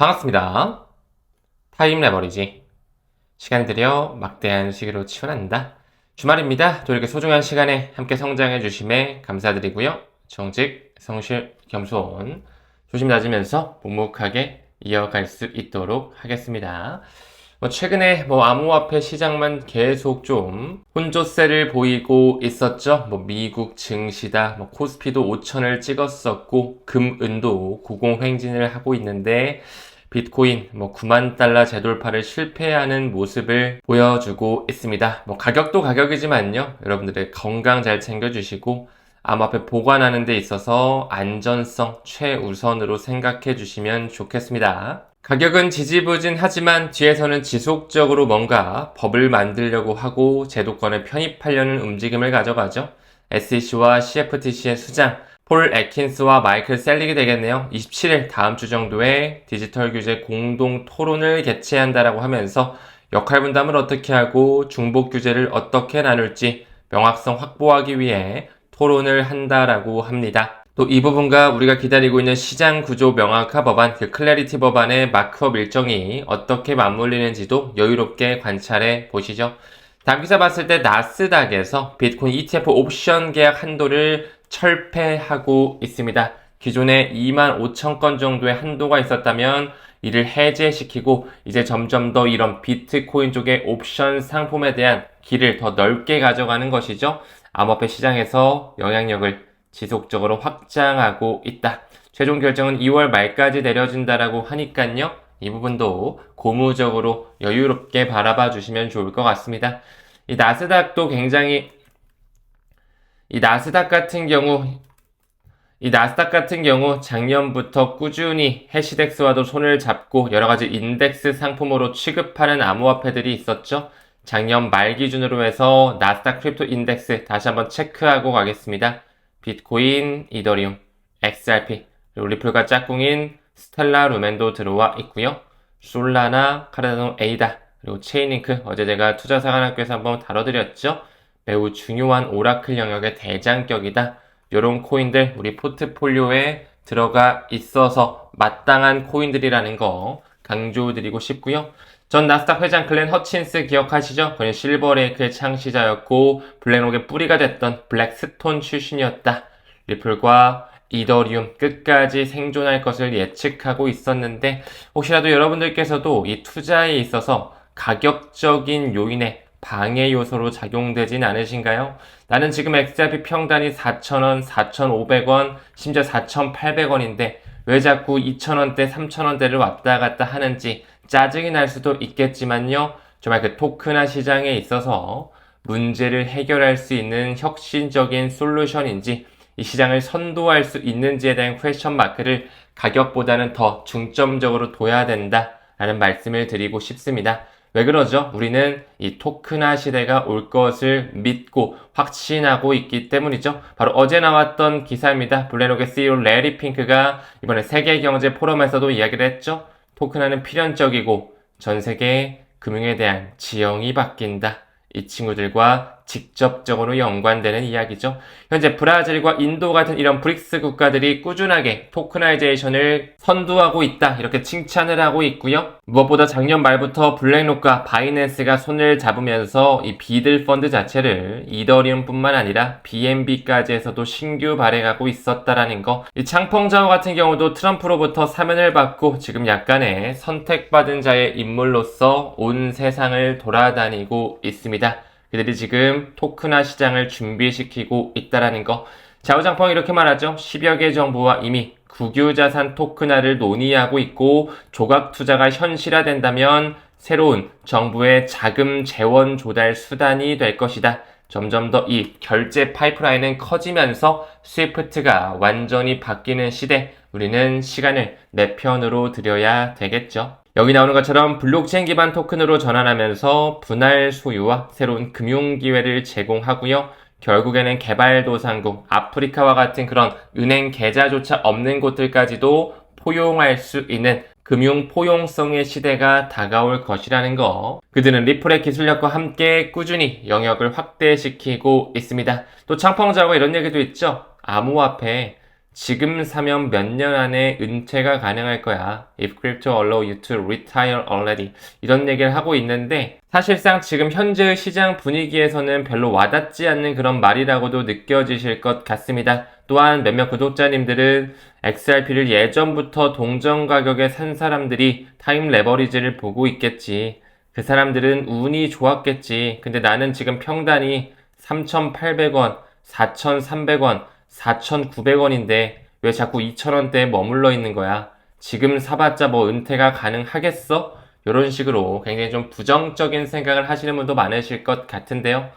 반갑습니다. 타임 레버리지. 시간 들여 막대한 시기로 치환한다. 주말입니다. 또 이렇게 소중한 시간에 함께 성장해 주심에 감사드리고요. 정직, 성실, 겸손, 조심 다지면서 묵묵하게 이어갈 수 있도록 하겠습니다. 최근에 암호화폐 시장만 계속 좀 혼조세를 보이고 있었죠. 미국 증시다, 코스피도 5천을 찍었었고, 금은도 고공행진을 하고 있는데, 비트코인 9만 달러 재돌파를 실패하는 모습을 보여주고 있습니다. 가격도 가격이지만요. 여러분들의 건강 잘 챙겨주시고, 암호화폐 보관하는 데 있어서 안전성 최우선으로 생각해 주시면 좋겠습니다. 가격은 지지부진하지만 뒤에서는 지속적으로 뭔가 법을 만들려고 하고 제도권에 편입하려는 움직임을 가져가죠. SEC와 CFTC의 수장 폴 애킨스와 마이클 셀릭이 되겠네요. 27일 다음 주 정도에 디지털 규제 공동 토론을 개최한다라고 하면서 역할 분담을 어떻게 하고 중복 규제를 어떻게 나눌지 명확성 확보하기 위해 토론을 한다라고 합니다. 또 이 부분과 우리가 기다리고 있는 시장 구조 명확화 법안, 클래리티 법안의 마크업 일정이 어떻게 맞물리는지도 여유롭게 관찰해 보시죠. 다음 기사 봤을 때 나스닥에서 비트코인 ETF 옵션 계약 한도를 철폐하고 있습니다. 기존에 2만 5천 건 정도의 한도가 있었다면 이를 해제시키고 이제 점점 더 이런 비트코인 쪽의 옵션 상품에 대한 길을 더 넓게 가져가는 것이죠. 암호화폐 시장에서 영향력을 지속적으로 확장하고 있다. 최종 결정은 2월 말까지 내려진다라고 하니까요. 이 부분도 고무적으로 여유롭게 바라봐 주시면 좋을 것 같습니다. 이 나스닥 같은 경우 작년부터 꾸준히 해시덱스와도 손을 잡고 여러 가지 인덱스 상품으로 취급하는 암호화폐들이 있었죠. 작년 말 기준으로 해서 나스닥 크립토 인덱스 다시 한번 체크하고 가겠습니다. 비트코인, 이더리움, XRP, 그리고 리플과 짝꿍인 스텔라 루멘도 들어와 있고요. 솔라나, 카르다노 에이다, 그리고 체인링크 어제 제가 투자사관학교에서 한번 다뤄드렸죠. 매우 중요한 오라클 영역의 대장격이다. 이런 코인들 우리 포트폴리오에 들어가 있어서 마땅한 코인들이라는 거 강조드리고 싶고요. 전 나스닥 회장 글렌 허친스 기억하시죠? 그는 실버레이크의 창시자였고 블랙록의 뿌리가 됐던 블랙스톤 출신이었다. 리플과 이더리움 끝까지 생존할 것을 예측하고 있었는데 혹시라도 여러분들께서도 이 투자에 있어서 가격적인 요인에 방해 요소로 작용되진 않으신가요? 나는 지금 XRP 평단이 4,000원, 4,500원, 심지어 4,800원인데 왜 자꾸 2,000원대, 3,000원대를 왔다 갔다 하는지 짜증이 날 수도 있겠지만요. 정말 그 토큰화 시장에 있어서 문제를 해결할 수 있는 혁신적인 솔루션인지 이 시장을 선도할 수 있는지에 대한 퀘스천 마크를 가격보다는 더 중점적으로 둬야 된다라는 말씀을 드리고 싶습니다. 왜 그러죠? 우리는 이 토큰화 시대가 올 것을 믿고 확신하고 있기 때문이죠. 바로 어제 나왔던 기사입니다. 블랙록의 CEO 레리 핑크가 이번에 세계경제 포럼에서도 이야기를 했죠. 토큰화는 필연적이고 전 세계 금융에 대한 지형이 바뀐다. 이 친구들과 직접적으로 연관되는 이야기죠. 현재 브라질과 인도 같은 이런 브릭스 국가들이 꾸준하게 토크나이제이션을 선도하고 있다. 이렇게 칭찬을 하고 있고요. 무엇보다 작년 말부터 블랙록과 바이낸스가 손을 잡으면서 이 비들 펀드 자체를 이더리움뿐만 아니라 BNB까지 해서도 신규 발행하고 있었다라는 거. 이 창펑자오 같은 경우도 트럼프로부터 사면을 받고 지금 약간의 선택받은 자의 인물로서 온 세상을 돌아다니고 있습니다. 그들이 지금 토큰화 시장을 준비시키고 있다라는 거. 좌우장펑이 이렇게 말하죠. 10여 개 정부와 이미 국유자산 토큰화를 논의하고 있고 조각 투자가 현실화된다면 새로운 정부의 자금 재원 조달 수단이 될 것이다. 점점 더 이 결제 파이프라인은 커지면서 스위프트가 완전히 바뀌는 시대, 우리는 시간을 내 편으로 들여야 되겠죠. 여기 나오는 것처럼 블록체인 기반 토큰으로 전환하면서 분할 소유와 새로운 금융 기회를 제공하고요. 결국에는 개발도상국, 아프리카와 같은 그런 은행 계좌조차 없는 곳들까지도 포용할 수 있는 금융 포용성의 시대가 다가올 것이라는 거. 그들은 리플의 기술력과 함께 꾸준히 영역을 확대시키고 있습니다. 또 창펑자와 이런 얘기도 있죠. 암호화폐 지금 사면 몇 년 안에 은퇴가 가능할 거야. If crypto allow you to retire already. 이런 얘기를 하고 있는데 사실상 지금 현재의 시장 분위기에서는 별로 와닿지 않는 그런 말이라고도 느껴지실 것 같습니다. 또한 몇몇 구독자님들은 XRP를 예전부터 동전 가격에 산 사람들이 타임 레버리지를 보고 있겠지. 그 사람들은 운이 좋았겠지. 근데 나는 지금 평단이 3,800원, 4,300원, 4,900원인데 왜 자꾸 2,000원대에 머물러 있는 거야? 지금 사봤자 뭐 은퇴가 가능하겠어? 이런 식으로 굉장히 좀 부정적인 생각을 하시는 분도 많으실 것 같은데요.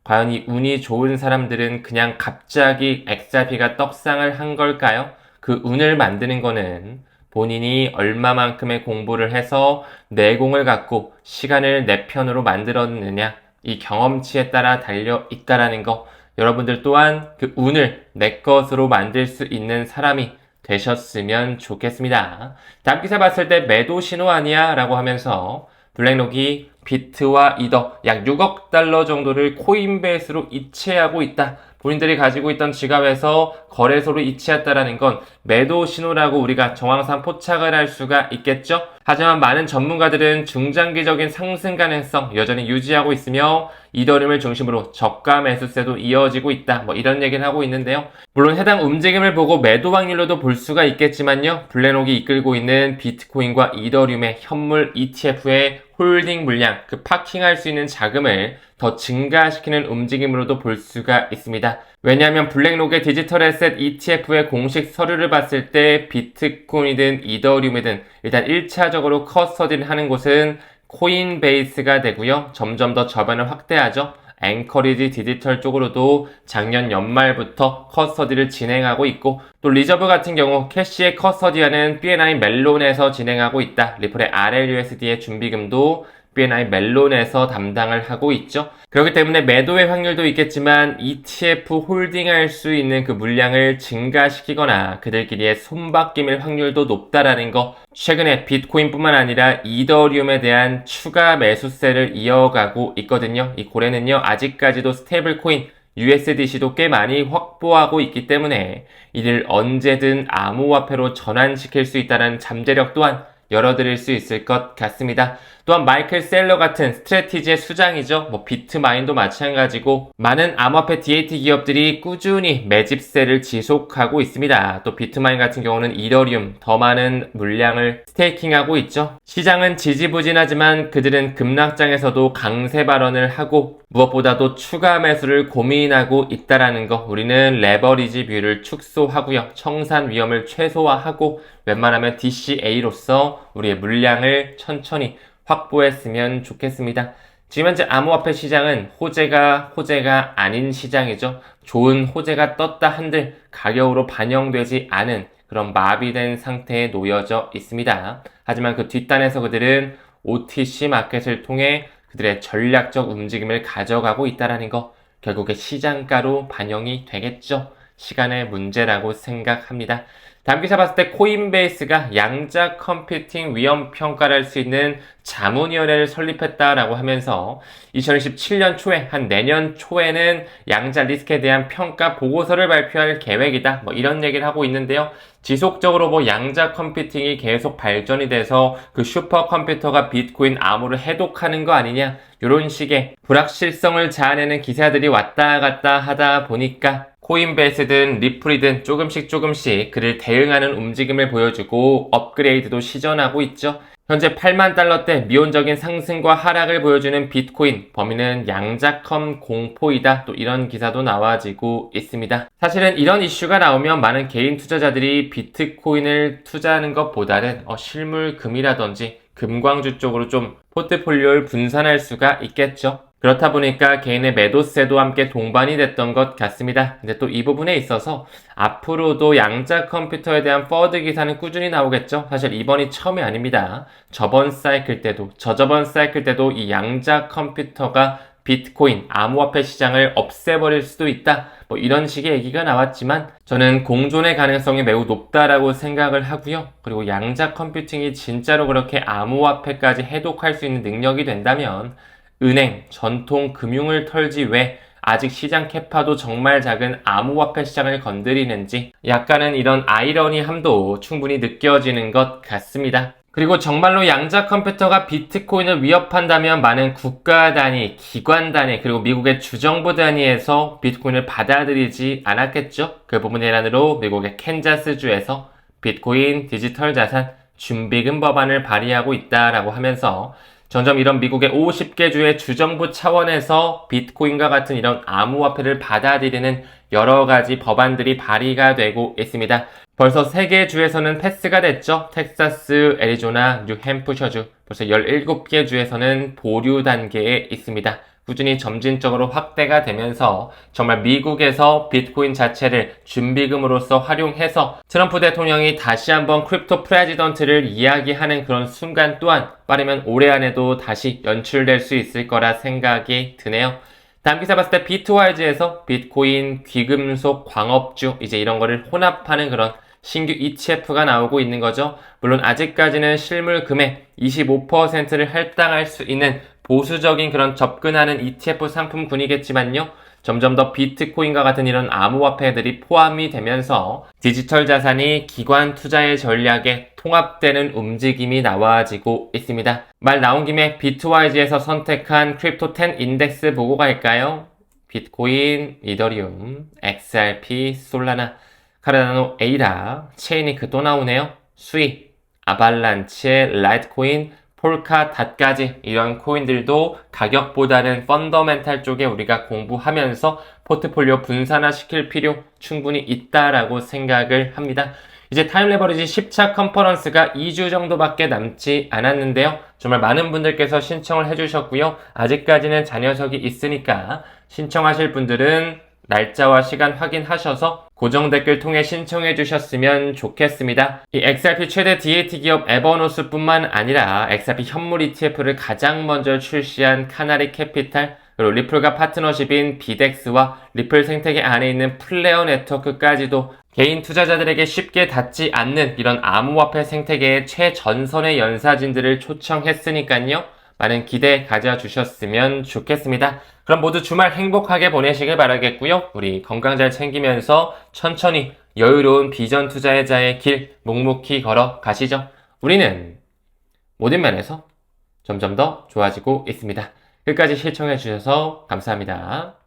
과연 이 운이 좋은 사람들은 그냥 갑자기 XRP가 떡상을 한 걸까요? 그 운을 만드는 거는 본인이 얼마만큼의 공부를 해서 내공을 갖고 시간을 내 편으로 만들었느냐, 이 경험치에 따라 달려 있다라는 거. 여러분들 또한 그 운을 내 것으로 만들 수 있는 사람이 되셨으면 좋겠습니다. 다음 기사 봤을 때 매도 신호 아니야? 라고 하면서 블랙록이 비트와 이더 약 6억 달러 정도를 코인베이스로 이체하고 있다. 본인들이 가지고 있던 지갑에서 거래소로 이체했다라는 건 매도 신호라고 우리가 정황상 포착을 할 수가 있겠죠? 하지만 많은 전문가들은 중장기적인 상승 가능성 여전히 유지하고 있으며 이더리움을 중심으로 저가 매수세도 이어지고 있다. 뭐 이런 얘기를 하고 있는데요. 물론 해당 움직임을 보고 매도 확률로도 볼 수가 있겠지만요. 블랙록이 이끌고 있는 비트코인과 이더리움의 현물 ETF의 홀딩 물량, 그 파킹할 수 있는 자금을 더 증가시키는 움직임으로도 볼 수가 있습니다. 왜냐하면 블랙록의 디지털 에셋 ETF의 공식 서류를 봤을 때 비트코인이든 이더리움이든 일단 1차적으로 커스터디를 하는 곳은 코인베이스가 되고요. 점점 더 저변을 확대하죠. 앵커리지 디지털 쪽으로도 작년 연말부터 커스터디를 진행하고 있고 또 리저브 같은 경우 캐시의 커스터디하는 BNI 멜론에서 진행하고 있다. 리플의 RLUSD의 준비금도 BNI 멜론에서 담당을 하고 있죠. 그렇기 때문에 매도의 확률도 있겠지만 ETF 홀딩할 수 있는 그 물량을 증가시키거나 그들끼리의 손바뀜일 확률도 높다라는 거. 최근에 비트코인뿐만 아니라 이더리움에 대한 추가 매수세를 이어가고 있거든요. 이 고래는요 아직까지도 스테이블 코인 USDC도 꽤 많이 확보하고 있기 때문에 이를 언제든 암호화폐로 전환시킬 수 있다는 잠재력 또한 열어드릴 수 있을 것 같습니다. 또한 마이클 셀러 같은 스트래티지의 수장이죠. 비트마인도 마찬가지고 많은 암호화폐 DAT 기업들이 꾸준히 매집세를 지속하고 있습니다. 또 비트마인 같은 경우는 이더리움 더 많은 물량을 스테이킹하고 있죠. 시장은 지지부진하지만 그들은 급락장에서도 강세 발언을 하고 무엇보다도 추가 매수를 고민하고 있다라는 거. 우리는 레버리지 뷰를 축소하고요. 청산 위험을 최소화하고 웬만하면 DCA로서 우리의 물량을 천천히 확보했으면 좋겠습니다. 지금 현재 암호화폐 시장은 호재가 아닌 시장이죠. 좋은 호재가 떴다 한들 가격으로 반영되지 않은 그런 마비된 상태에 놓여져 있습니다. 하지만 그 뒷단에서 그들은 OTC 마켓을 통해 그들의 전략적 움직임을 가져가고 있다는 거. 결국에 시장가로 반영이 되겠죠. 시간의 문제라고 생각합니다. 다음 기사 봤을 때 코인베이스가 양자 컴퓨팅 위험 평가를 할 수 있는 자문위원회를 설립했다라고 하면서 2027년 초에 한 내년 초에는 양자 리스크에 대한 평가 보고서를 발표할 계획이다. 이런 얘기를 하고 있는데요. 지속적으로 양자 컴퓨팅이 계속 발전이 돼서 그 슈퍼컴퓨터가 비트코인 암호를 해독하는 거 아니냐. 이런 식의 불확실성을 자아내는 기사들이 왔다 갔다 하다 보니까 코인베이스든 리플이든 조금씩 그를 대응하는 움직임을 보여주고 업그레이드도 시전하고 있죠. 현재 8만 달러대 미온적인 상승과 하락을 보여주는 비트코인, 범위는 양자컴 공포이다. 또 이런 기사도 나와지고 있습니다. 사실은 이런 이슈가 나오면 많은 개인 투자자들이 비트코인을 투자하는 것보다는 실물금이라든지 금광주 쪽으로 좀 포트폴리오를 분산할 수가 있겠죠. 그렇다 보니까 개인의 매도세도 함께 동반이 됐던 것 같습니다. 근데 또 이 부분에 있어서 앞으로도 양자 컴퓨터에 대한 퍼드 기사는 꾸준히 나오겠죠. 사실 이번이 처음이 아닙니다. 저번 사이클 때도 저저번 사이클 때도 이 양자 컴퓨터가 비트코인, 암호화폐 시장을 없애버릴 수도 있다. 이런 식의 얘기가 나왔지만 저는 공존의 가능성이 매우 높다라고 생각을 하고요. 그리고 양자 컴퓨팅이 진짜로 그렇게 암호화폐까지 해독할 수 있는 능력이 된다면 은행, 전통 금융을 털지 왜 아직 시장 캐파도 정말 작은 암호화폐 시장을 건드리는지 약간은 이런 아이러니함도 충분히 느껴지는 것 같습니다. 그리고 정말로 양자 컴퓨터가 비트코인을 위협한다면 많은 국가 단위, 기관 단위, 그리고 미국의 주정부 단위에서 비트코인을 받아들이지 않았겠죠? 그 부분의 일환으로 미국의 캔자스주에서 비트코인 디지털 자산 준비금 법안을 발의하고 있다라고 하면서 점점 이런 미국의 50개 주의 주정부 차원에서 비트코인과 같은 이런 암호화폐를 받아들이는 여러 가지 법안들이 발의가 되고 있습니다. 벌써 3개 주에서는 패스가 됐죠. 텍사스, 애리조나, 뉴햄프셔주. 벌써 17개 주에서는 보류 단계에 있습니다. 꾸준히 점진적으로 확대가 되면서 정말 미국에서 비트코인 자체를 준비금으로서 활용해서 트럼프 대통령이 다시 한번 크립토 프레지던트를 이야기하는 그런 순간 또한 빠르면 올해 안에도 다시 연출될 수 있을 거라 생각이 드네요. 다음 기사 봤을 때 비트와이즈에서 비트코인, 귀금속, 광업주 이제 이런 거를 혼합하는 그런 신규 ETF가 나오고 있는 거죠. 물론 아직까지는 실물 금액 25%를 할당할 수 있는 보수적인 그런 접근하는 ETF 상품군이겠지만요. 점점 더 비트코인과 같은 이런 암호화폐들이 포함이 되면서 디지털 자산이 기관 투자의 전략에 통합되는 움직임이 나와지고 있습니다. 말 나온 김에 비트와이즈에서 선택한 크립토 10 인덱스 보고 갈까요? 비트코인, 이더리움, XRP, 솔라나, 카르다노, 에이다, 체인리크 또 나오네요. 수익, 아발란체, 라이트코인, 폴카닷까지 이런 코인들도 가격보다는 펀더멘탈 쪽에 우리가 공부하면서 포트폴리오 분산화 시킬 필요 충분히 있다라고 생각을 합니다. 이제 타임 레버리지 10차 컨퍼런스가 2주 정도밖에 남지 않았는데요. 정말 많은 분들께서 신청을 해주셨고요. 아직까지는 잔여석이 있으니까 신청하실 분들은 날짜와 시간 확인하셔서 고정 댓글 통해 신청해 주셨으면 좋겠습니다. 이 XRP 최대 DAT 기업 에버노스뿐만 아니라 XRP 현물 ETF를 가장 먼저 출시한 카나리 캐피탈, 그리고 리플과 파트너십인 비덱스와 리플 생태계 안에 있는 플레어 네트워크까지도 개인 투자자들에게 쉽게 닿지 않는 이런 암호화폐 생태계의 최전선의 연사진들을 초청했으니까요. 많은 기대 가져주셨으면 좋겠습니다. 그럼 모두 주말 행복하게 보내시길 바라겠고요. 우리 건강 잘 챙기면서 천천히 여유로운 비전 투자자의 길 묵묵히 걸어 가시죠. 우리는 모든 면에서 점점 더 좋아지고 있습니다. 끝까지 시청해 주셔서 감사합니다.